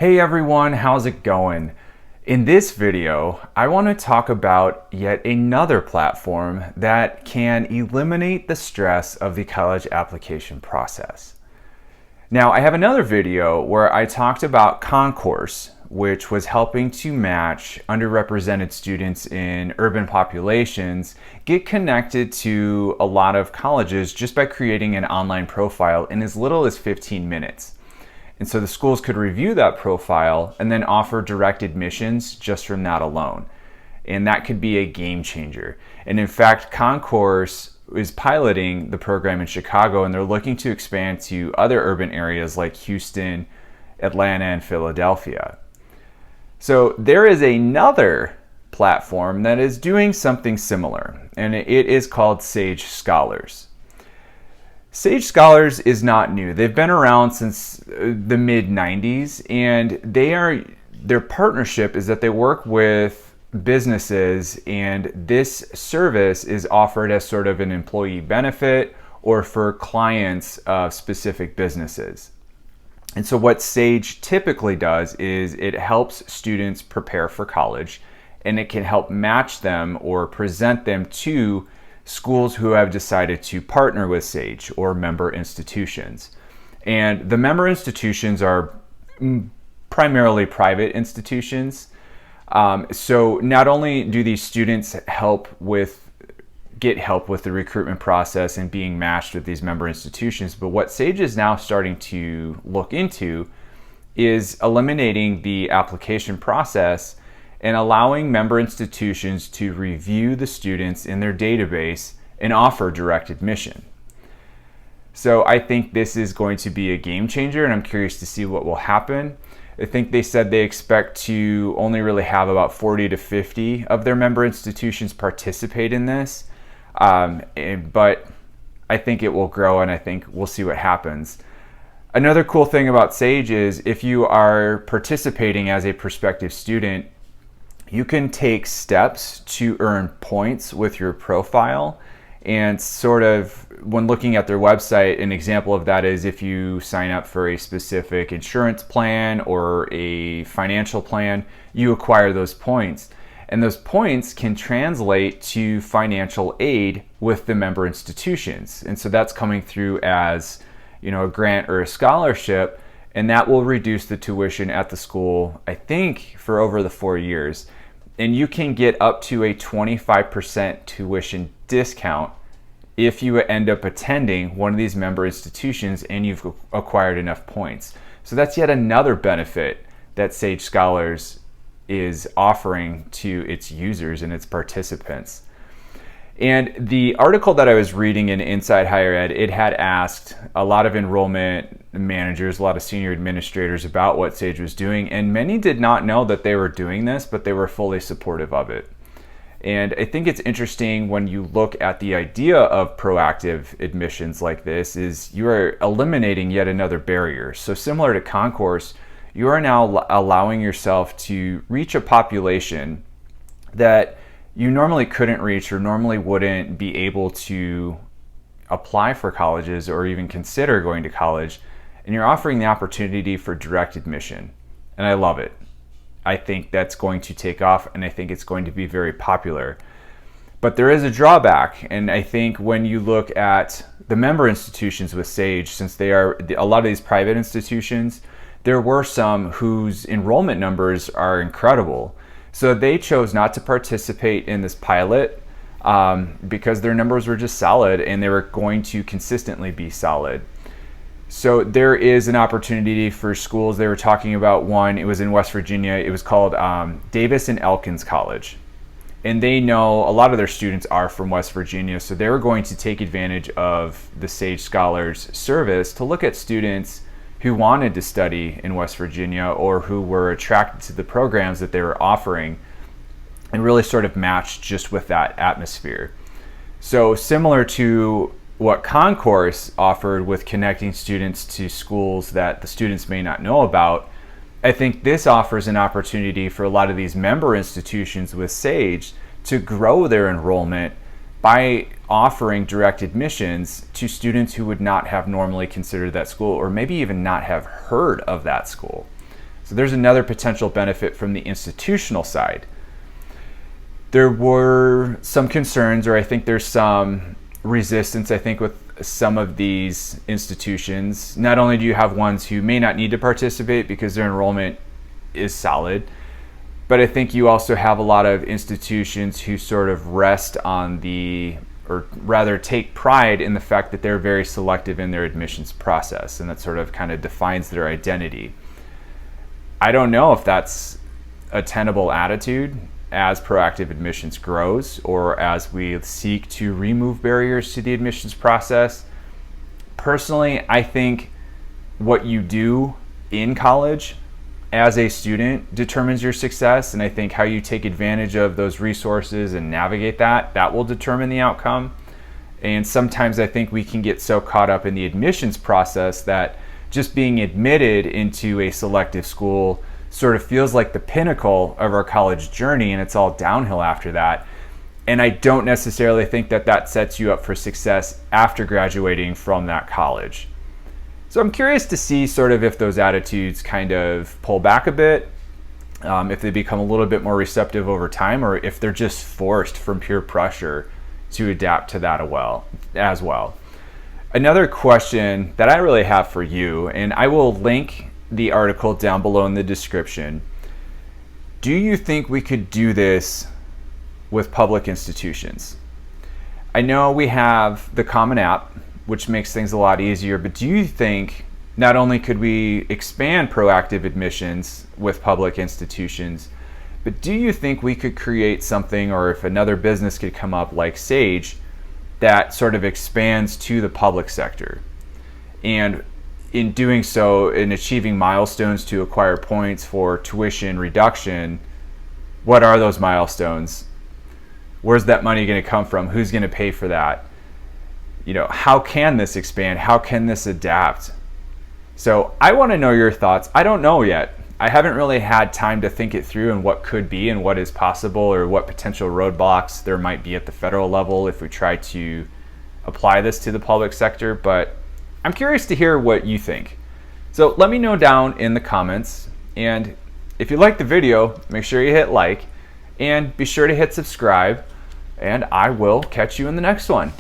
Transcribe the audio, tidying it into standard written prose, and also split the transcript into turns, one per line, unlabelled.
Hey everyone, how's it going? In this video, I want to talk about yet another platform that can eliminate the stress of the college application process. Now, I have another video where I talked about Concourse, which was helping to match underrepresented students in urban populations get connected to a lot of colleges just by creating an online profile in as little as 15 minutes. And so the schools could review that profile and then offer direct admissions just from that alone. And that could be a game changer. And in fact, Concourse is piloting the program in Chicago, and they're looking to expand to other urban areas like Houston, Atlanta, and Philadelphia. So there is another platform that is doing something similar, and it is called Sage Scholars. Sage Scholars is not new. They've been around since the mid-90s, and their partnership is that they work with businesses, and this service is offered as sort of an employee benefit or for clients of specific businesses. And so what Sage typically does is it helps students prepare for college, and it can help match them or present them to schools who have decided to partner with Sage or member institutions. And the member institutions are primarily private institutions. So not only do these students get help with the recruitment process and being matched with these member institutions, but what Sage is now starting to look into is eliminating the application process and allowing member institutions to review the students in their database and offer direct admission. So I think this is going to be a game changer, and I'm curious to see what will happen. I think they said they expect to only really have about 40 to 50 of their member institutions participate in this, but I think it will grow, and I think we'll see what happens. Another cool thing about Sage is if you are participating as a prospective student, you can take steps to earn points with your profile. And sort of when looking at their website, an example of that is if you sign up for a specific insurance plan or a financial plan, you acquire those points. And those points can translate to financial aid with the member institutions. And so that's coming through as, a grant or a scholarship, and that will reduce the tuition at the school, I think, for over the 4 years. And you can get up to a 25% tuition discount if you end up attending one of these member institutions and you've acquired enough points. So that's yet another benefit that Sage Scholars is offering to its users and its participants. And the article that I was reading in Inside Higher Ed, it had asked a lot of enrollment managers, a lot of senior administrators about what Sage was doing, and many did not know that they were doing this, but they were fully supportive of it. And I think it's interesting when you look at the idea of proactive admissions like this is you are eliminating yet another barrier. So similar to Concourse, you are now allowing yourself to reach a population that you normally couldn't reach or normally wouldn't be able to apply for colleges or even consider going to college, and you're offering the opportunity for direct admission. And I love it. I think that's going to take off, and I think it's going to be very popular. But there is a drawback, and I think when you look at the member institutions with Sage, since they are a lot of these private institutions, there were some whose enrollment numbers are incredible. So they chose not to participate in this pilot because their numbers were just solid, and they were going to consistently be solid. So there is an opportunity for schools. They were talking about one, it was in West Virginia. It was called Davis and Elkins College. And they know a lot of their students are from West Virginia, so they were going to take advantage of the Sage Scholars service to look at students who wanted to study in West Virginia or who were attracted to the programs that they were offering and really sort of matched just with that atmosphere. So similar to what Concourse offered with connecting students to schools that the students may not know about, I think this offers an opportunity for a lot of these member institutions with Sage to grow their enrollment by offering direct admissions to students who would not have normally considered that school or maybe even not have heard of that school. So there's another potential benefit from the institutional side. There were some concerns, or I think there's some resistance, I think, with some of these institutions. Not only do you have ones who may not need to participate because their enrollment is solid, but I think you also have a lot of institutions who sort of rest on or rather take pride in the fact that they're very selective in their admissions process, and that sort of kind of defines their identity. I don't know if that's a tenable attitude as proactive admissions grows, or as we seek to remove barriers to the admissions process. Personally, I think what you do in college as a student determines your success, and I think how you take advantage of those resources and navigate that will determine the outcome. And sometimes I think we can get so caught up in the admissions process that just being admitted into a selective school sort of feels like the pinnacle of our college journey, and it's all downhill after that. And I don't necessarily think that sets you up for success after graduating from that college. So I'm curious to see sort of if those attitudes kind of pull back a bit, if they become a little bit more receptive over time, or if they're just forced from pure pressure to adapt to that as well. Another question that I really have for you, and I will link the article down below in the description. Do you think we could do this with public institutions? I know we have the Common App, which makes things a lot easier, but do you think not only could we expand proactive admissions with public institutions, but do you think we could create something, or if another business could come up like Sage, that sort of expands to the public sector? And in doing so, in achieving milestones to acquire points for tuition reduction, what are those milestones? Where's that money going to come from? Who's going to pay for that? How can this expand? How can this adapt? So I want to know your thoughts. I don't know yet. I haven't really had time to think it through and what could be and what is possible, or what potential roadblocks there might be at the federal level if we try to apply this to the public sector, but I'm curious to hear what you think. So let me know down in the comments, and if you like the video, make sure you hit like, and be sure to hit subscribe, and I will catch you in the next one.